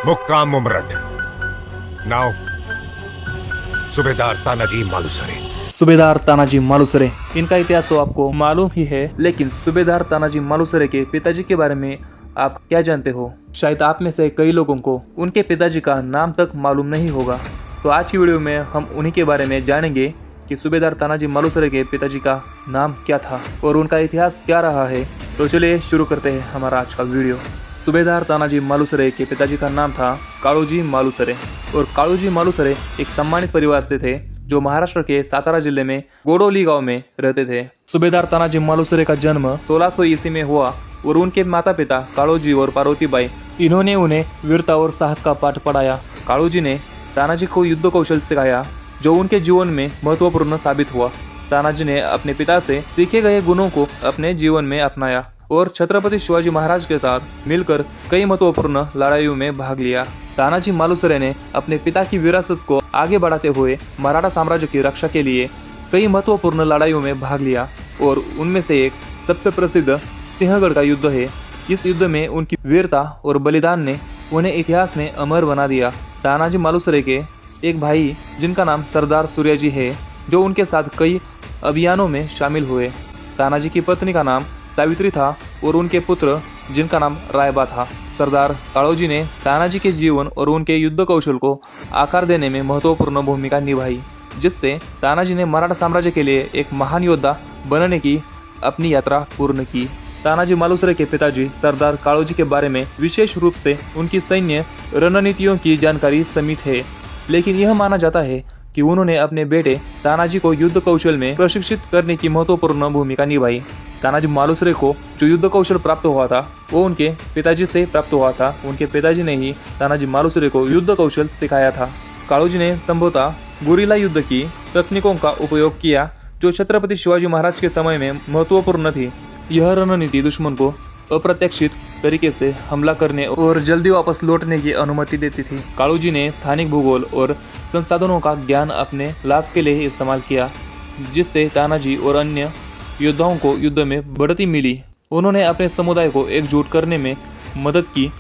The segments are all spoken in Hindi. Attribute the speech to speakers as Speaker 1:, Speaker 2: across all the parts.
Speaker 1: मुक्काम उमरठ। नाउ सूबेदार तानाजी मालुसरे।
Speaker 2: सूबेदार तानाजी मालुसरे, इनका इतिहास तो आपको मालूम ही है, लेकिन सूबेदार तानाजी मालुसरे के पिताजी के बारे में आप क्या जानते हो? शायद आप में से कई लोगों को उनके पिताजी का नाम तक मालूम नहीं होगा। तो आज की वीडियो में हम उन्हीं के बारे में जानेंगे कि सूबेदार तानाजी मालुसरे के पिताजी का नाम क्या था और उनका इतिहास क्या रहा है। तो चलिए शुरू करते हैं हमारा आज का वीडियो। सूबेदार तानाजी मालुसरे के पिताजी का नाम था काळोजी मालुसरे और काळोजी मालुसरे एक सम्मानित परिवार से थे जो महाराष्ट्र के सातारा जिले में गोडोली गांव में रहते थे। सूबेदार तानाजी मालुसरे का जन्म 1600 ईस्वी में हुआ और उनके माता पिता काळोजी और पार्वतीबाई, इन्होंने उन्हें वीरता और साहस का पाठ पढ़ाया। काळोजी ने तानाजी को युद्ध कौशल सिखाया जो उनके जीवन में महत्वपूर्ण साबित हुआ। तानाजी ने अपने पिता से सीखे गए गुणों को अपने जीवन में अपनाया और छत्रपति शिवाजी महाराज के साथ मिलकर कई महत्वपूर्ण लड़ाइयों में भाग लिया। तानाजी मालुसरे ने अपने पिता की विरासत को आगे बढ़ाते हुए मराठा साम्राज्य की रक्षा के लिए कई महत्वपूर्ण लड़ाइयों में भाग लिया और उनमें से एक सबसे प्रसिद्ध सिंहगढ़ का युद्ध है। इस युद्ध में उनकी वीरता और बलिदान ने उन्हें इतिहास में अमर बना दिया। तानाजी मालुसरे के एक भाई जिनका नाम सरदार सूर्याजी है, जो उनके साथ कई अभियानों में शामिल हुए। तानाजी की पत्नी का नाम सावित्री था और उनके पुत्र जिनका नाम रायबा था। सरदार काळोजी ने तानाजी के जीवन और उनके युद्ध कौशल को आकार देने में महत्वपूर्ण भूमिका निभाई, जिससे तानाजी ने मराठा साम्राज्य के लिए एक महान योद्धा बनने की अपनी यात्रा पूर्ण की। तानाजी मालुसरे के पिताजी सरदार काळोजी के बारे में विशेष रूप से उनकी सैन्य रणनीतियों की जानकारी सीमित है, लेकिन यह माना जाता है कि उन्होंने अपने बेटे तानाजी को युद्ध कौशल में प्रशिक्षित करने की महत्वपूर्ण भूमिका निभाई। तानाजी मालुसरे को जो युद्ध कौशल प्राप्त हुआ था वो उनके पिताजी से प्राप्त हुआ था। उनके पिताजी ने ही तानाजी मालुसरे को युद्ध कौशल सिखाया था। काळोजी ने संभवतः गुरिल्ला युद्ध की तकनीकों का उपयोग किया जो छत्रपति शिवाजी महाराज के समय में महत्वपूर्ण थी। यह रणनीति दुश्मन को अप्रत्याशित तरीके से हमला करने और जल्दी वापस लौटने की अनुमति देती थी। काळोजी ने स्थानिक भूगोल और संसाधनों का ज्ञान अपने लाभ के लिए इस्तेमाल किया, जिससे तानाजी और अन्य योद्धाओं को युद्ध में बढ़ती मिली। उन्होंने अपने समुदाय को एकजुट करने में मदद की,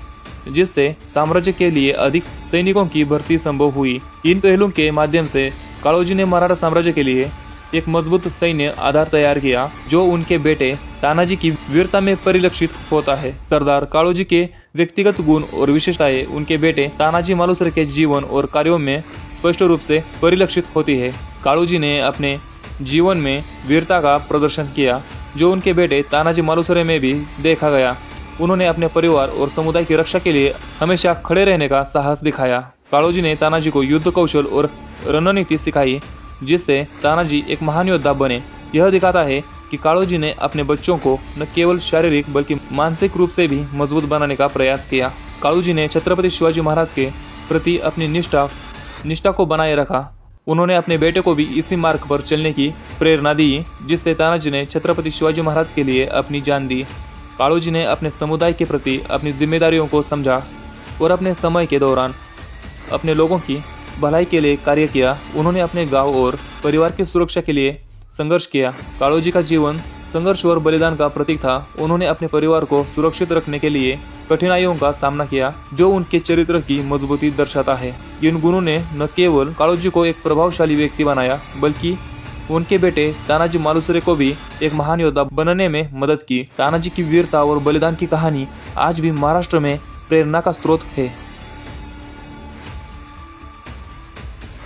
Speaker 2: जिससे साम्राज्य के लिए अधिक सैनिकों की भर्ती संभव हुई। इन पहलुओं के माध्यम से काळोजी ने मराठा साम्राज्य के लिए एक मजबूत सैन्य आधार तैयार किया जो उनके बेटे तानाजी की वीरता में परिलक्षित होता है। सरदार काळोजी के व्यक्तिगत गुण और विशेषताएं उनके बेटे तानाजी मालुसरे के जीवन और कार्यों में स्पष्ट रूप से परिलक्षित होती है। काळोजी ने अपने जीवन में वीरता का प्रदर्शन किया जो उनके बेटे तानाजी मालुसरे में भी देखा गया। उन्होंने अपने परिवार और समुदाय की रक्षा के लिए हमेशा खड़े रहने का साहस दिखाया। काळोजी ने तानाजी को युद्ध कौशल और रणनीति सिखाई, जिससे तानाजी एक महान योद्धा बने। यह दिखाता है कि काळोजी ने अपने बच्चों को न केवल शारीरिक बल्कि मानसिक रूप से भी मजबूत बनाने का प्रयास किया। काळोजी ने छत्रपति शिवाजी महाराज के प्रति अपनी निष्ठा को बनाए रखा। उन्होंने अपने बेटे को भी इसी मार्ग पर चलने की प्रेरणा दी, जिससे तानाजी ने छत्रपति शिवाजी महाराज के लिए अपनी जान दी। काळोजी ने अपने समुदाय के प्रति अपनी जिम्मेदारियों को समझा और अपने समय के दौरान अपने लोगों की भलाई के लिए कार्य किया। उन्होंने अपने गांव और परिवार की सुरक्षा के लिए संघर्ष किया। काळोजी का जीवन संघर्ष और बलिदान का प्रतीक था। उन्होंने अपने परिवार को सुरक्षित रखने के लिए कठिनाइयों का सामना किया, जो उनके चरित्र की मजबूती दर्शाता है। इन गुणों ने न केवल काळोजी को एक प्रभावशाली व्यक्ति बनाया, बल्कि उनके बेटे तानाजी मालुसरे को भी एक महान योद्धा बनने में मदद की। तानाजी की वीरता और बलिदान की कहानी आज भी महाराष्ट्र में प्रेरणा का स्रोत है।